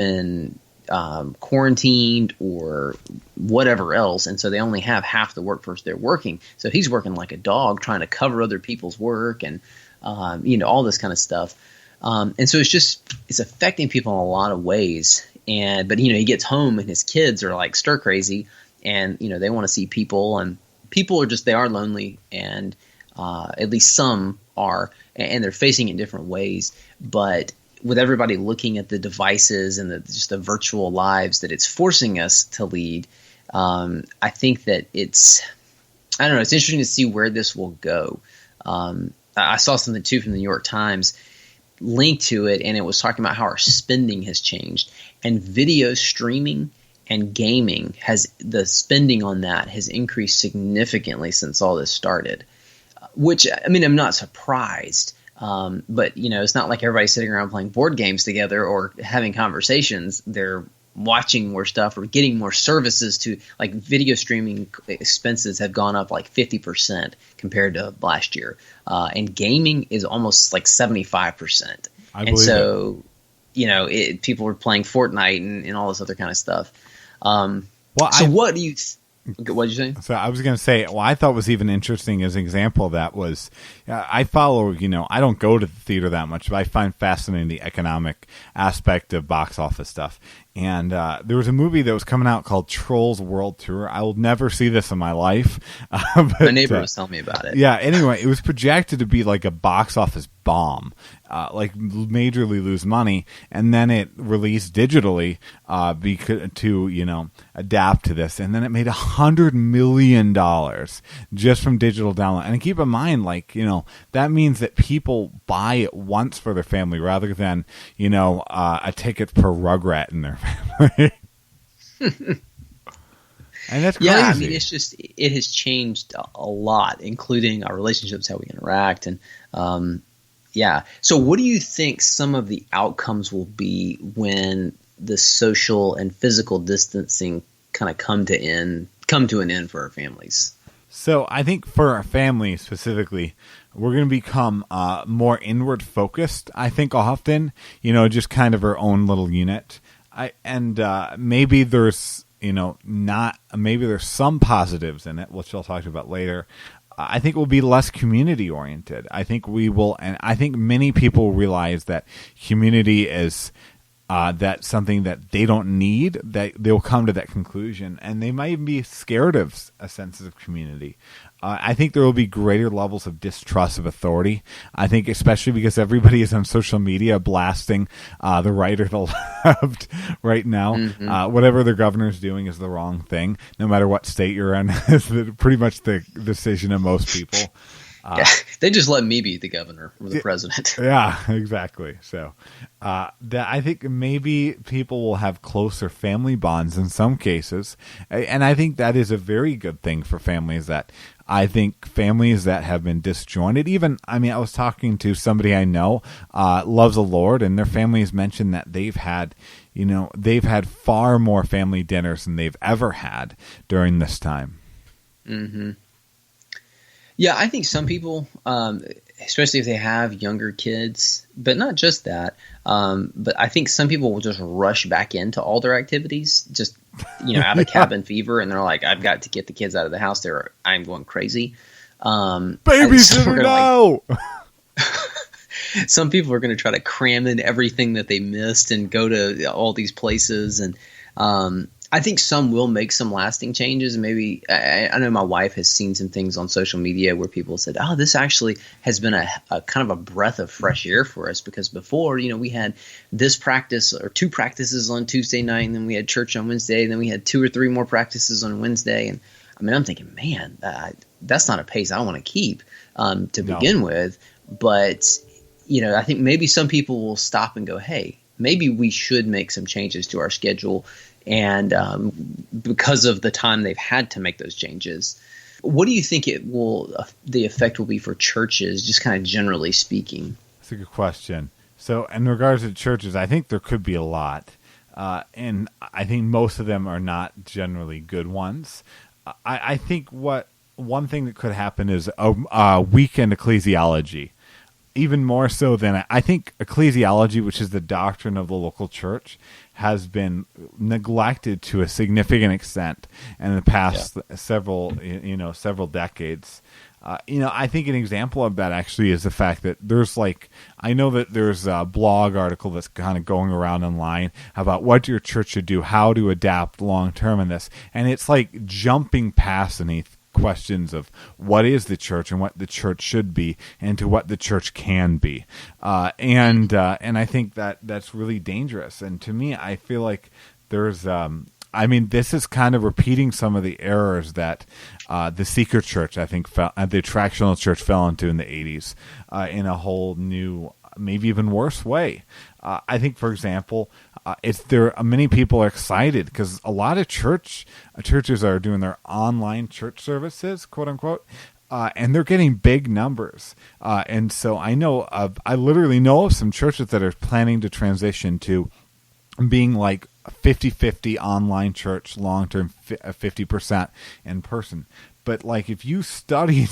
been quarantined or whatever else, and so they only have half the workforce they're working. So he's working like a dog trying to cover other people's work and all this kind of stuff. And so it's affecting people in a lot of ways. But he gets home and his kids are like stir crazy, and they want to see people, and people they are lonely, and at least some are, and they're facing it in different ways. But with everybody looking at the devices and just the virtual lives that it's forcing us to lead, I think that it's interesting to see where this will go. I saw something too from the New York Times linked to it, and it was talking about how our spending has changed, and video streaming and gaming the spending on that has increased significantly since all this started, which, I'm not surprised. But it's not like everybody's sitting around playing board games together or having conversations. They're watching more stuff or getting more services to, like, video streaming expenses have gone up like 50% compared to last year. And gaming is almost like 75%. And so, people are playing Fortnite and all this other kind of stuff. What do you what did you say? So I was going to say, I thought was even interesting as an example of that was, I follow, I don't go to the theater that much, but I find fascinating the economic aspect of box office stuff. And there was a movie that was coming out called Trolls World Tour. I will never see this in my life. But, my neighbor was telling me about it. Yeah, anyway, it was projected to be like a box office bomb, like majorly lose money, and then it released digitally to adapt to this, and then it made $100 million just from digital download. And keep in mind, that means that people buy it once for their family rather than a ticket per Rugrat in their family. And that's crazy. Yeah, it has changed a lot, including our relationships, how we interact, and So what do you think some of the outcomes will be when the social and physical distancing kind of come to an end for our families? So I think for our family specifically, we're going to become more inward focused. I think often, just kind of our own little unit. Maybe there's maybe there's some positives in it, which I'll talk about later. I think we'll be less community oriented. I think we will, and I think many people realize that community is that's something that they don't need. That they'll come to that conclusion, and they might even be scared of a sense of community. I think there will be greater levels of distrust of authority. I think especially because everybody is on social media blasting the right or the left right now. Mm-hmm. Whatever the governor is doing is the wrong thing, no matter what state you're in. Is pretty much the decision of most people. They just let me be the governor or the president. Yeah, exactly. So I think maybe people will have closer family bonds in some cases. And I think that is a very good thing for families I think families that have been disjointed, I was talking to somebody I know, loves the Lord, and their family has mentioned that they've had far more family dinners than they've ever had during this time. Mm-hmm. Yeah, I think some people, especially if they have younger kids, but not just that, but I think some people will just rush back into all their activities, just out of cabin fever, and they're like, I've got to get the kids out of the house. I'm going crazy. Babysitter, no! Some people are going to try to cram in everything that they missed and go to all these places, and I think some will make some lasting changes. Maybe I know my wife has seen some things on social media where people said, "Oh, this actually has been a kind of a breath of fresh air for us," because before, we had this practice or two practices on Tuesday night, and then we had church on Wednesday, and then we had 2 or 3 more practices on Wednesday. And I'm thinking, man, that's not a pace I want to keep to begin with. But I think maybe some people will stop and go, "Hey, maybe we should make some changes to our schedule." And because of the time they've had to make those changes, what do you think the effect will be for churches, just kind of generally speaking? That's a good question. So in regards to churches, I think there could be a lot. And I think most of them are not generally good ones. I think one thing that could happen is a weekend ecclesiology. even more so than I think ecclesiology, which is the doctrine of the local church, has been neglected to a significant extent in the past several decades. I think an example of that actually is the fact that I know that there's a blog article that's kind of going around online about what your church should do, how to adapt long term in this, and it's like jumping past any questions of what is the church and what the church should be and to what the church can be, and I think that that's really dangerous. And to me, I feel like there's this is kind of repeating some of the errors that the Seeker Church, I think, the Attractional Church fell into in the 80s in a whole new, maybe even worse way. I think, for example, many people are excited because a lot of churches are doing their online church services, quote unquote, and they're getting big numbers. And so I literally know of some churches that are planning to transition to being like 50-50 online church, long-term 50% in person. But like if you studied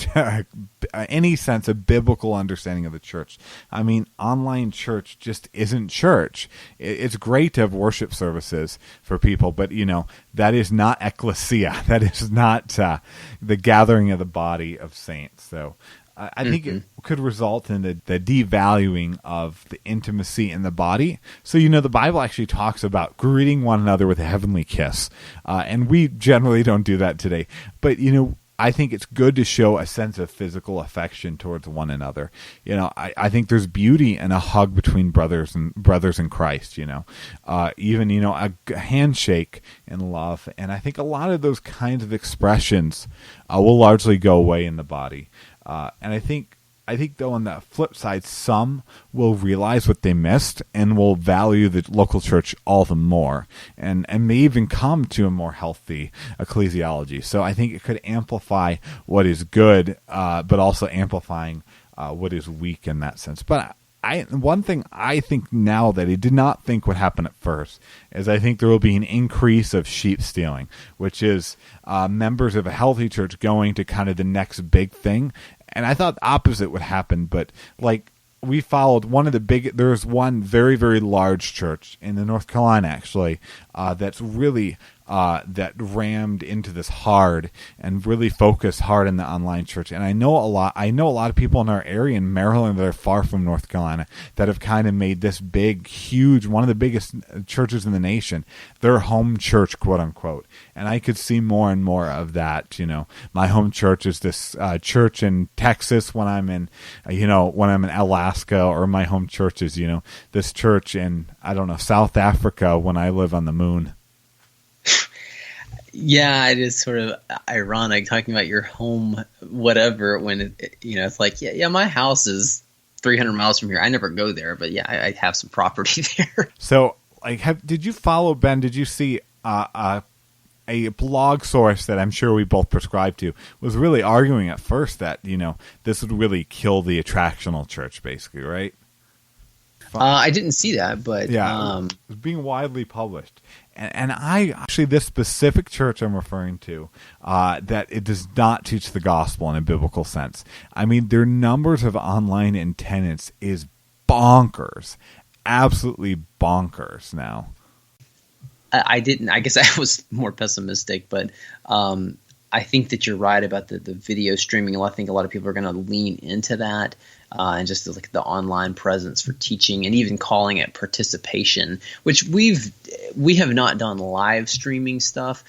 any sense of biblical understanding of the church, I mean, online church just isn't church. It's great to have worship services for people, but that is not ecclesia. That is not the gathering of the body of saints. So I think it could result in the devaluing of the intimacy in the body. So, the Bible actually talks about greeting one another with a heavenly kiss. And we generally don't do that today. But, I think it's good to show a sense of physical affection towards one another. I think there's beauty in a hug between brothers in Christ, even, a handshake in love. And I think a lot of those kinds of expressions will largely go away in the body. And I think though on the flip side, some will realize what they missed and will value the local church all the more, and may even come to a more healthy ecclesiology. So I think it could amplify what is good, but also amplifying what is weak in that sense. But one thing I think now that I did not think would happen at first is I think there will be an increase of sheep stealing, which is members of a healthy church going to kind of the next big thing. And I thought the opposite would happen, but we followed there's one very, very large church in the North Carolina, actually, that's really that rammed into this hard and really focused hard in the online church. And I know a lot of people in our area in Maryland that are far from North Carolina that have kind of made this big, huge, one of the biggest churches in the nation, their home church, quote unquote. And I could see more and more of that. My home church is this church in Texas when I'm in Alaska, or my home church is, this church in, South Africa when I live on the moon. Yeah, it is sort of ironic talking about your home, whatever, when it's like, my house is 300 miles from here. I never go there, but I have some property there. So, did you follow, Ben? Did you see a blog source that I'm sure we both prescribe to was really arguing at first that this would really kill the attractional church, basically, right? I didn't see that, but it was being widely published. And I actually, this specific church I'm referring to, that it does not teach the gospel in a biblical sense. I mean, their numbers of online attendance is bonkers, absolutely bonkers now. I didn't. I guess I was more pessimistic, but I think that you're right about the video streaming. I think a lot of people are going to lean into that. And just like the online presence for teaching, and even calling it participation, which we have not done live streaming stuff.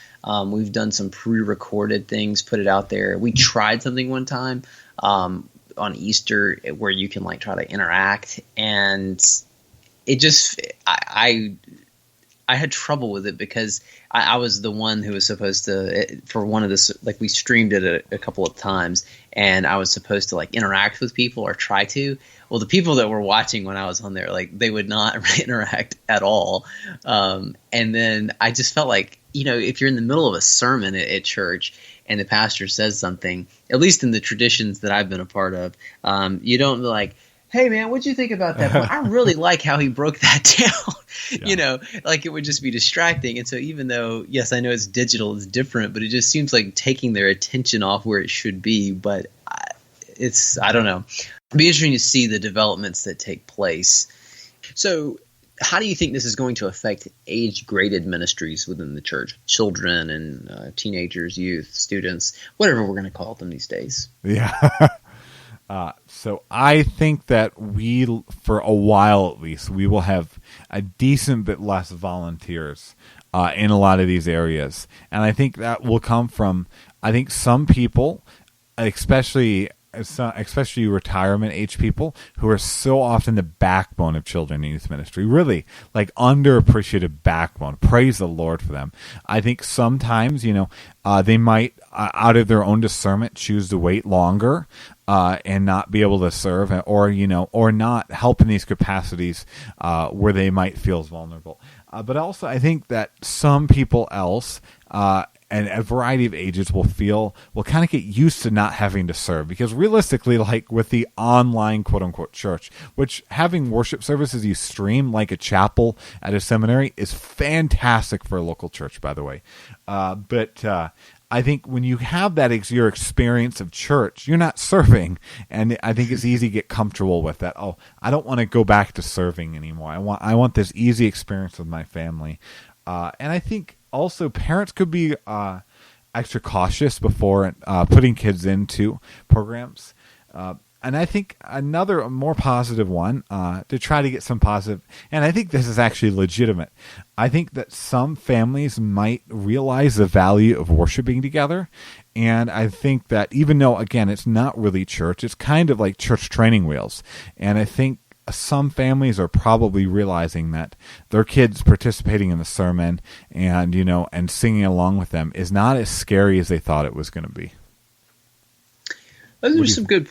We've done some pre-recorded things, put it out there. We tried something one time on Easter where you can try to interact, and it just I had trouble with it because I was the one who was supposed to, for one of this, we streamed it a couple of times, and I was supposed to interact with people or try to. Well, the people that were watching when I was on there, they would not interact at all. And then I just felt if you're in the middle of a sermon at church and the pastor says something, at least in the traditions that I've been a part of, you don't be hey man, what'd you think about that? Well, I really like how he broke that down. It would just be distracting. And so even though, yes, I know it's digital, it's different, but it just seems like taking their attention off where it should be. But it's, I don't know. It'll be interesting to see the developments that take place. So how do you think this is going to affect age-graded ministries within the church? Children and teenagers, youth, students, whatever we're going to call them these days. Yeah. So I think that for a while at least, we will have a decent bit less volunteers in a lot of these areas. And I think that will come from, I think some people, especially retirement age people, who are so often the backbone of children and youth ministry, really like underappreciated backbone. Praise the Lord for them. I think sometimes, they might, out of their own discernment, choose to wait longer and not be able to serve, or not help in these capacities where they might feel vulnerable. But also, I think that some people else, and a variety of ages will kind of get used to not having to serve, because realistically, like with the online quote unquote church, which having worship services you stream like a chapel at a seminary is fantastic for a local church, by the way. But I think when you have that your experience of church, you're not serving, and I think it's easy to get comfortable with that. Oh, I don't want to go back to serving anymore. I want this easy experience with my family, and I think also parents could be extra cautious before putting kids into programs. And I think another more positive one, to try to get some positive, and I think this is actually legitimate. I think that some families might realize the value of worshiping together. And I think that even though, again, it's not really church, it's kind of like church training wheels. And I think some families are probably realizing that their kids participating in the sermon and, and singing along with them is not as scary as they thought it was going to be. Those are some good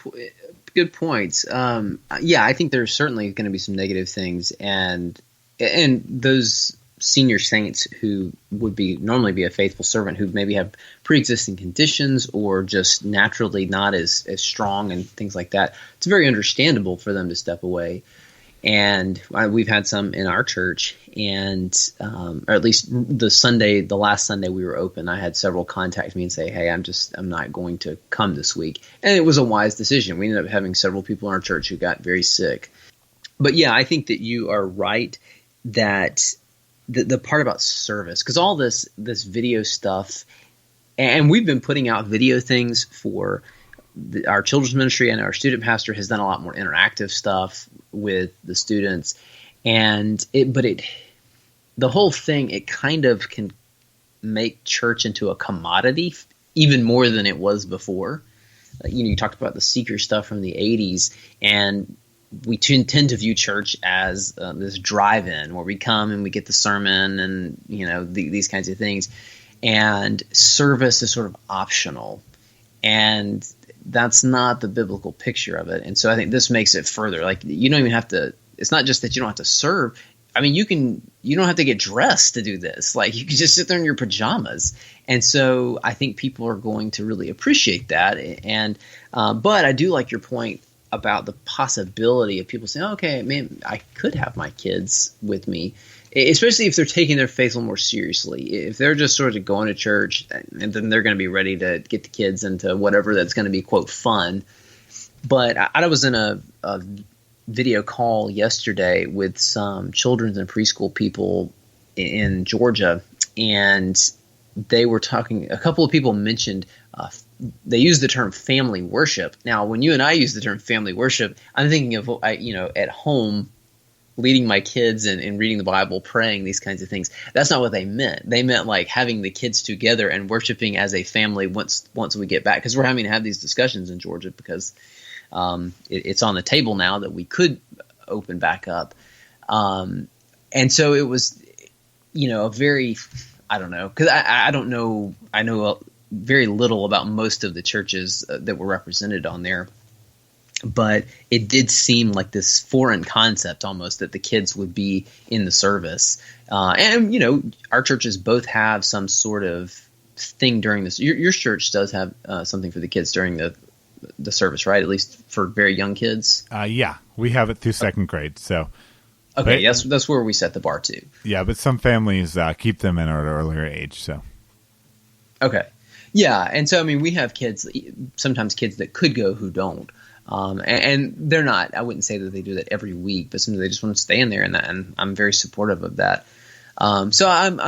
points. I think there's certainly going to be some negative things, and those senior saints who would normally be a faithful servant, who maybe have pre-existing conditions or just naturally not as strong and things like that, it's very understandable for them to step away. And we've had some in our church, and or at least the last Sunday we were open, I had several contact me and say, "Hey, I'm not going to come this week," and it was a wise decision. We ended up having several people in our church who got very sick. But yeah, I think that you are right that the part about service, because all this video stuff, and we've been putting out video things for our children's ministry, and our student pastor has done a lot more interactive stuff with the students, and the whole thing, it kind of can make church into a commodity even more than it was before. You talked about the seeker stuff from the 80s, and we tend to view church as this drive-in where we come and we get the sermon and these kinds of things, and service is sort of optional, and that's not the biblical picture of it. And so I think this makes it further. Like, you don't even have to. It's not just that you don't have to serve. I mean, you don't have to get dressed to do this. Like, you can just sit there in your pajamas. And so I think people are going to really appreciate that. And but I do like your point about the possibility of people saying, "Okay, man, I could have my kids with me," especially if they're taking their faith a little more seriously. If they're just sort of going to church, and then they're going to be ready to get the kids into whatever that's going to be, quote, fun. But I was in a video call yesterday with some children's and preschool people in Georgia, and they were talking. A couple of people mentioned they use the term family worship. Now, when you and I use the term family worship, I'm thinking of at home, leading my kids and reading the Bible, praying, these kinds of things. That's not what they meant. They meant like having the kids together and worshiping as a family once we get back, because we're having to have these discussions in Georgia because it's on the table now that we could open back up. And so it was, a very, I don't know, because I don't know, I know very little about most of the churches that were represented on there. But it did seem like this foreign concept almost, that the kids would be in the service. And, our churches both have some sort of thing during this. Your church does have something for the kids during the service, right? At least for very young kids? Yeah, we have it through second grade. So, okay, that's where we set the bar too. Yeah, but some families keep them in at an earlier age. So, okay. Yeah, and so, I mean, we have kids, sometimes kids that could go who don't. And they're not. I wouldn't say that they do that every week, but sometimes they just want to stay in there, and I'm very supportive of that. So I'm